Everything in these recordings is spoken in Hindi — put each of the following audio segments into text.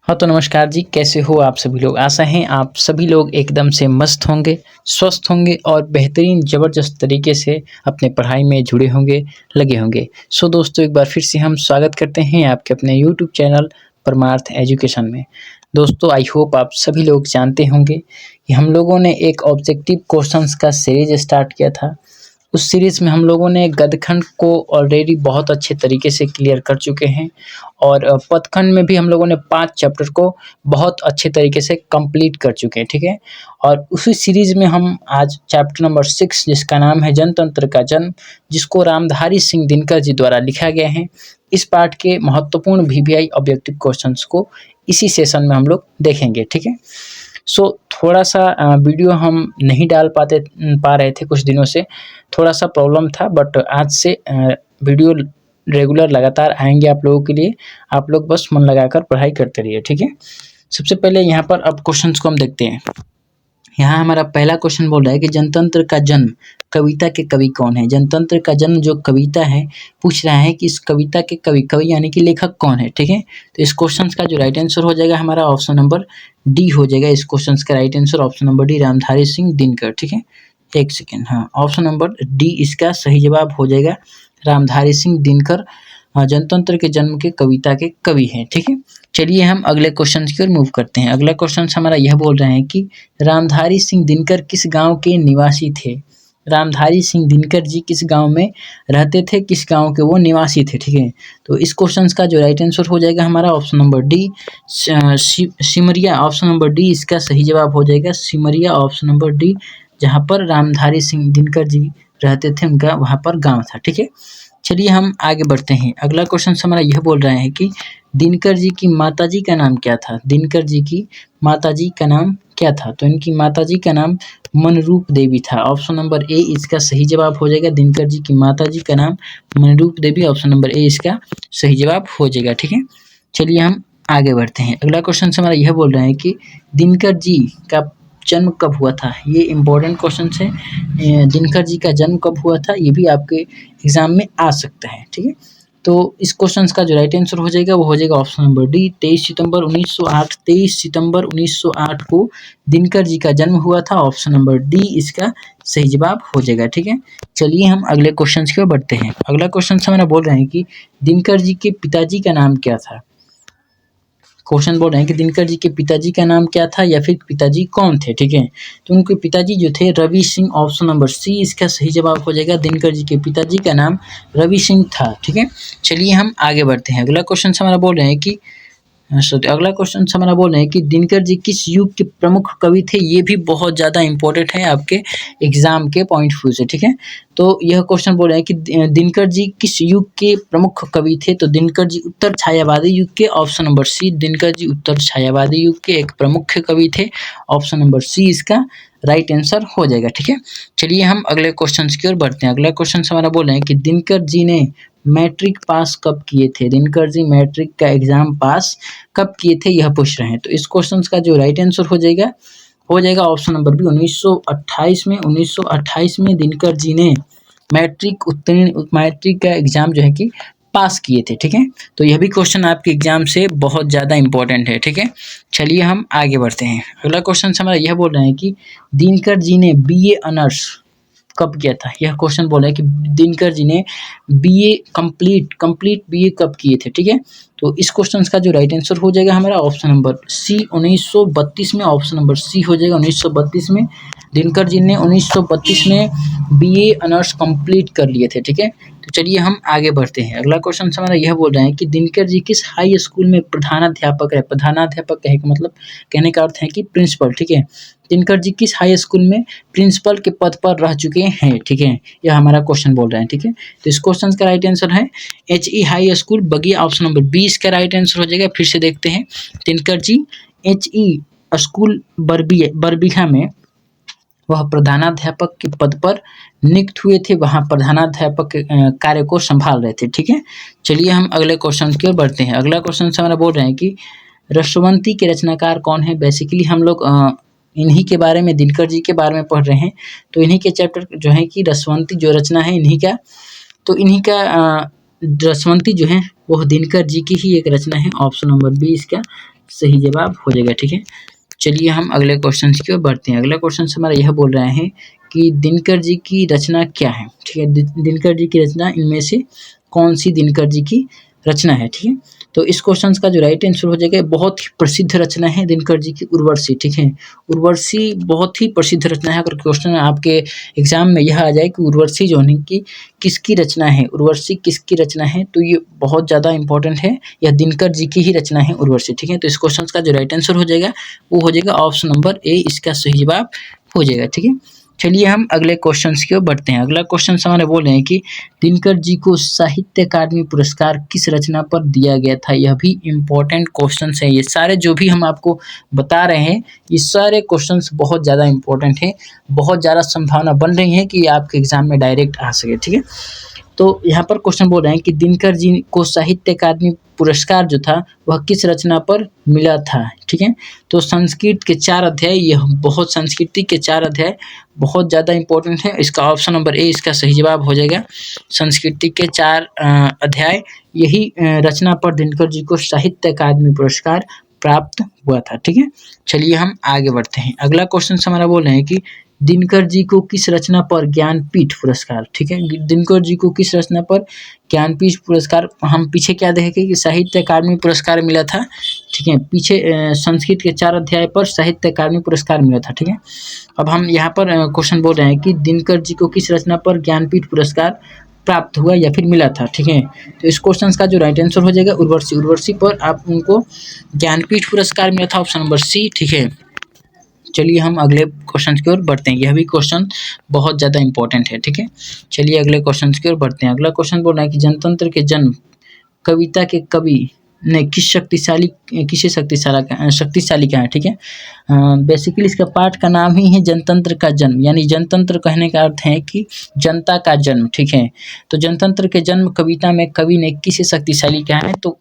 हाँ, तो नमस्कार जी, कैसे हो आप सभी लोग? आशा है आप सभी लोग एकदम से मस्त होंगे, स्वस्थ होंगे और बेहतरीन ज़बरदस्त तरीके से अपने पढ़ाई में जुड़े होंगे, लगे होंगे। सो दोस्तों एक बार फिर से हम स्वागत करते हैं आपके अपने यूट्यूब चैनल परमार्थ एजुकेशन में। दोस्तों आई होप आप सभी लोग जानते होंगे कि हम लोगों ने एक ऑब्जेक्टिव क्वेश्चंस का सीरीज़ स्टार्ट किया था। उस सीरीज़ में हम लोगों ने गद्यखंड को ऑलरेडी बहुत अच्छे तरीके से क्लियर कर चुके हैं और पदखंड में भी हम लोगों ने 5 चैप्टर को बहुत अच्छे तरीके से कंप्लीट कर चुके हैं, ठीक है? और उसी सीरीज़ में हम आज चैप्टर नंबर 6 जिसका नाम है जनतंत्र का जन्म, जिसको रामधारी सिंह दिनकर जी द्वारा लिखा गया है। इस पाठ के महत्वपूर्ण वीवीआई ऑब्जेक्टिव क्वेश्चंस को इसी सेशन में हम लोग देखेंगे, ठीक है? सो थोड़ा-सा वीडियो हम नहीं डाल पा रहे थे कुछ दिनों से, थोड़ा-सा प्रॉब्लम था बट आज से वीडियो रेगुलर लगातार आएँगे आप लोगों के लिए। आप लोग बस मन लगाकर पढ़ाई करते रहिए, ठीक है? सबसे पहले यहाँ पर अब क्वेश्चंस को हम देखते हैं। यहाँ हमारा पहला क्वेश्चन बोल रहा है कि जनतंत्र का जन्म कविता के कवि कौन है? जनतंत्र का जन्म जो कविता है, पूछ रहा है कि इस कविता के कवि यानी कि लेखक कौन है, ठीक है? तो इस क्वेश्चन का जो राइट आंसर हो जाएगा हमारा ऑप्शन नंबर डी हो जाएगा। इस क्वेश्चन का right answer option number D Ramdhari Singh Dinkar, ठीक है? एक सेकेंड, हाँ, ऑप्शन नंबर डी इसका सही जवाब हो जाएगा। रामधारी सिंह दिनकर जनतंत्र के जन्म के कविता के कवि हैं, ठीक है? चलिए हम अगले क्वेश्चन की ओर मूव करते हैं। अगला क्वेश्चन हमारा यह बोल रहे हैं कि रामधारी सिंह दिनकर किस गांव के निवासी थे? रामधारी सिंह दिनकर जी किस गांव में रहते थे, किस गांव के वो निवासी थे, ठीक है? तो इस क्वेश्चन का जो राइट आंसर हो जाएगा हमारा option number D Simaria. Option number D इसका सही जवाब हो जाएगा। सिमरिया ऑप्शन नंबर डी, जहाँ पर रामधारी सिंह दिनकर जी रहते थे उनका वहाँ पर गाँव था, ठीक है? चलिए हम आगे बढ़ते हैं। अगला क्वेश्चन हमारा यह बोल रहे हैं कि दिनकर जी की माताजी का नाम क्या था? दिनकर जी की माताजी का नाम क्या था? तो इनकी माताजी का नाम मनरूप देवी था। ऑप्शन नंबर ए इसका सही जवाब हो जाएगा। दिनकर जी की माताजी का नाम मनरूप देवी, ऑप्शन नंबर ए इसका सही जवाब हो जाएगा, ठीक है? चलिए हम आगे बढ़ते हैं। अगला क्वेश्चन हमारा यह बोल रहे हैं कि दिनकर जी का जन्म कब हुआ था? ये इम्पोर्टेंट क्वेश्चन है। दिनकर जी का जन्म कब हुआ था, ये भी आपके एग्जाम में आ सकता है, ठीक है? तो इस क्वेश्चन का जो राइट आंसर हो जाएगा वो हो जाएगा ऑप्शन नंबर डी 23 सितंबर 1908। 23 सितंबर 1908 को दिनकर जी का जन्म हुआ था। ऑप्शन नंबर डी इसका सही जवाब हो जाएगा, ठीक है? चलिए हम अगले क्वेश्चन की ओर बढ़ते हैं। अगला क्वेश्चन हमारा बोल रहे हैं कि दिनकर जी के पिताजी का नाम क्या था? क्वेश्चन बोल रहे हैं कि दिनकर जी के पिताजी का नाम क्या था या फिर पिताजी कौन थे, ठीक है? तो उनके पिताजी जो थे Ravi Singh, option number C इसका सही जवाब हो जाएगा। दिनकर जी के पिताजी का नाम रवि सिंह था, ठीक है? चलिए हम आगे बढ़ते हैं। अगला क्वेश्चन हमारा बोल रहे हैं कि अगला क्वेश्चन हमारा बोल रहे हैं कि दिनकर जी किस युग के प्रमुख कवि थे? ये भी बहुत ज़्यादा इंपॉर्टेंट है आपके एग्जाम के पॉइंट ऑफ व्यू से, ठीक है? तो यह क्वेश्चन बोल रहे हैं कि दिनकर जी किस युग के प्रमुख कवि थे? तो दिनकर जी उत्तर छायावादी युग के, ऑप्शन नंबर सी दिनकर जी उत्तर छायावादी युग के एक प्रमुख कवि थे। ऑप्शन नंबर सी इसका राइट आंसर हो जाएगा, ठीक है? चलिए हम अगले क्वेश्चन की ओर बढ़ते हैं। अगला क्वेश्चन हमारा बोल रहे हैं कि दिनकर जी ने मैट्रिक पास कब किए थे? दिनकर जी मैट्रिक का एग्जाम पास कब किए थे, यह पूछ रहे हैं। तो इस क्वेश्चन का जो राइट आंसर हो जाएगा ऑप्शन नंबर बी 1928 में। 1928 में दिनकर जी ने मैट्रिक का एग्जाम जो है कि पास किए थे, ठीक है? तो यह भी क्वेश्चन आपके एग्जाम से बहुत ज़्यादा इंपॉर्टेंट है, ठीक है? चलिए हम आगे बढ़ते हैं। अगला क्वेश्चन हमारा यह बोल रहे हैं कि दिनकर जी ने बीए ऑनर्स कब किया था? यह क्वेश्चन बोल रहा है कि दिनकर जी ने बीए कंप्लीट बीए कब किए थे, ठीक है? तो इस क्वेश्चन का जो राइट आंसर हो जाएगा हमारा ऑप्शन नंबर सी 1932 में। ऑप्शन नंबर सी हो जाएगा 1932 में। दिनकर जी ने 1932 में बीए ऑनर्स कंप्लीट कर लिए थे, ठीक है? तो चलिए हम आगे बढ़ते हैं। अगला क्वेश्चन हमारा यह बोल रहे हैं कि दिनकर जी किस हाई स्कूल में प्रधानाध्यापक रहे? प्रधानाध्यापक मतलब कहने का अर्थ है कि प्रिंसिपल, ठीक है? दिनकर जी किस हाई स्कूल में प्रिंसिपल के पद पर रह चुके हैं, ठीक है? यह हमारा क्वेश्चन बोल रहे हैं, ठीक है? तो इस क्वेश्चन का राइट आंसर है HE हाई स्कूल बगिया, ऑप्शन नंबर 20 का राइट आंसर हो जाएगा। फिर से देखते हैं। दिनकर जी HE स्कूल बरबीघा में वह प्रधानाध्यापक के पद पर नियुक्त हुए थे, वहाँ प्रधानाध्यापक कार्य को संभाल रहे थे, ठीक है? चलिए हम अगले क्वेश्चन की ओर बढ़ते हैं। अगला क्वेश्चन हमारा बोल रहे हैं कि रसवंती के रचनाकार कौन है? बेसिकली हम लोग इन्हीं के बारे में, दिनकर जी के बारे में पढ़ रहे हैं। तो इन्हीं के चैप्टर जो है कि रसवंती जो रचना है इन्हीं का रसवंती जो है वह दिनकर जी की ही एक रचना है। ऑप्शन नंबर बी इसका सही जवाब हो जाएगा। ठीक है, चलिए हम अगले क्वेश्चन की ओर बढ़ते हैं। अगला क्वेश्चन हमारा यह बोल रहे हैं कि दिनकर जी की रचना क्या है। ठीक है, दिनकर जी की रचना इनमें से कौन सी दिनकर जी की रचना है। ठीक है, तो इस क्वेश्चन का जो राइट आंसर हो जाएगा, बहुत ही प्रसिद्ध रचना है दिनकर जी की उर्वशी। ठीक है, उर्वशी बहुत ही प्रसिद्ध रचना है। अगर क्वेश्चन आपके एग्जाम में यह आ जाए कि उर्वशी जो है कि किसकी रचना है, उर्वशी किसकी रचना है, तो ये बहुत ज़्यादा इंपॉर्टेंट है। यह दिनकर जी की ही रचना है उर्वशी। ठीक है, तो इस क्वेश्चन का जो राइट आंसर हो जाएगा वो हो जाएगा ऑप्शन नंबर ए, इसका सही जवाब हो जाएगा। ठीक है, चलिए हम अगले क्वेश्चन की ओर बढ़ते हैं। अगला क्वेश्चन हमारे बोल रहे हैं कि दिनकर जी को साहित्य अकादमी पुरस्कार किस रचना पर दिया गया था। यह भी इम्पोर्टेंट क्वेश्चन है। ये सारे जो भी हम आपको बता रहे हैं, ये सारे क्वेश्चन बहुत ज़्यादा इंपॉर्टेंट हैं। बहुत ज़्यादा संभावना बन रही है कि आपके एग्जाम में डायरेक्ट आ सके। ठीक है, तो यहाँ पर क्वेश्चन बोल रहे हैं कि दिनकर जी को साहित्य अकादमी पुरस्कार जो था वह किस रचना पर मिला था। ठीक है, तो संस्कृत के 4 अध्याय, यह बहुत संस्कृति के 4 अध्याय बहुत ज़्यादा इंपॉर्टेंट है। इसका ऑप्शन नंबर ए इसका सही जवाब हो जाएगा। संस्कृति के 4 अध्याय, यही रचना पर दिनकर जी को साहित्य अकादमी पुरस्कार प्राप्त हुआ था। ठीक है, चलिए हम आगे बढ़ते हैं। अगला क्वेश्चन हमारा बोल रहे हैं कि दिनकर जी को किस रचना पर ज्ञानपीठ पुरस्कार। ठीक है, दिनकर जी को किस रचना पर ज्ञानपीठ पुरस्कार, हम पीछे क्या देखेंगे कि साहित्य अकादमी पुरस्कार मिला था। ठीक है, पीछे संस्कृत के 4 अध्याय पर साहित्य अकादमी पुरस्कार मिला था। ठीक है, अब हम यहाँ पर क्वेश्चन बोल रहे हैं कि दिनकर जी को किस रचना पर ज्ञानपीठ पुरस्कार प्राप्त हुआ या फिर मिला था। ठीक है, तो इस क्वेश्चन का जो राइट आंसर हो जाएगा उर्वशी। उर्वशी पर आप उनको ज्ञानपीठ पुरस्कार मिला था, ऑप्शन नंबर सी। ठीक है, चलिए हम अगले क्वेश्चन की ओर बढ़ते हैं। यह भी क्वेश्चन बहुत ज़्यादा इंपॉर्टेंट है। ठीक है, चलिए अगले क्वेश्चन की ओर बढ़ते हैं। अगला क्वेश्चन बोल रहा है कि जनतंत्र के जन्म कविता के कवि ने किसे शक्तिशाली कहा है। ठीक है, बेसिकली इसका पाठ का नाम ही है जनतंत्र का जन्म, यानी जनतंत्र कहने का अर्थ है कि जनता का जन्म। ठीक है, तो जनतंत्र के जन्म कविता में कवि ने किसे शक्तिशाली कहा है, तो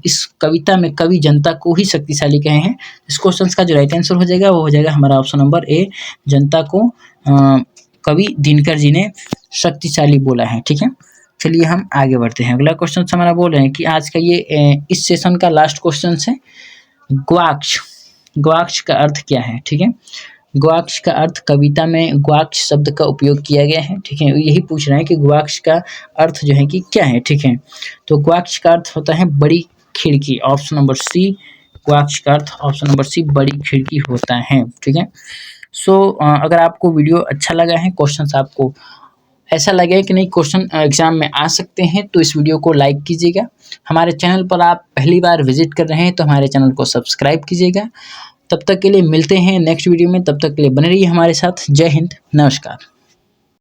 इस कविता में कवि जनता को ही शक्तिशाली कहे हैं। इस क्वेश्चन का जो राइट आंसर हो जाएगा वो हो जाएगा हमारा ऑप्शन नंबर ए, जनता को कवि दिनकर जी ने शक्तिशाली बोला है। ठीक है, चलिए हम आगे बढ़ते हैं। अगला क्वेश्चन हमारा बोल रहे हैं कि आज का ये इस सेशन का लास्ट क्वेश्चन है, गवाक्ष। गवाक्ष का अर्थ क्या है। ठीक है, गवाक्ष का अर्थ, कविता में गवाक्ष शब्द का उपयोग किया गया है। ठीक है, यही पूछ रहे हैं कि गवाक्ष का अर्थ जो है कि क्या है। ठीक है, तो गवाक्ष का अर्थ होता है बड़ी खिड़की, ऑप्शन नंबर सी। गवाक्ष का अर्थ ऑप्शन नंबर सी बड़ी खिड़की होता है। ठीक है, सो अगर आपको वीडियो अच्छा लगा है, क्वेश्चन आपको ऐसा लगे कि नहीं क्वेश्चन एग्जाम में आ सकते हैं, तो इस वीडियो को लाइक कीजिएगा। हमारे चैनल पर आप पहली बार विजिट कर रहे हैं तो हमारे चैनल को सब्सक्राइब कीजिएगा। तब तक के लिए मिलते हैं नेक्स्ट वीडियो में, तब तक के लिए बने रहिए हमारे साथ। जय हिंद, नमस्कार।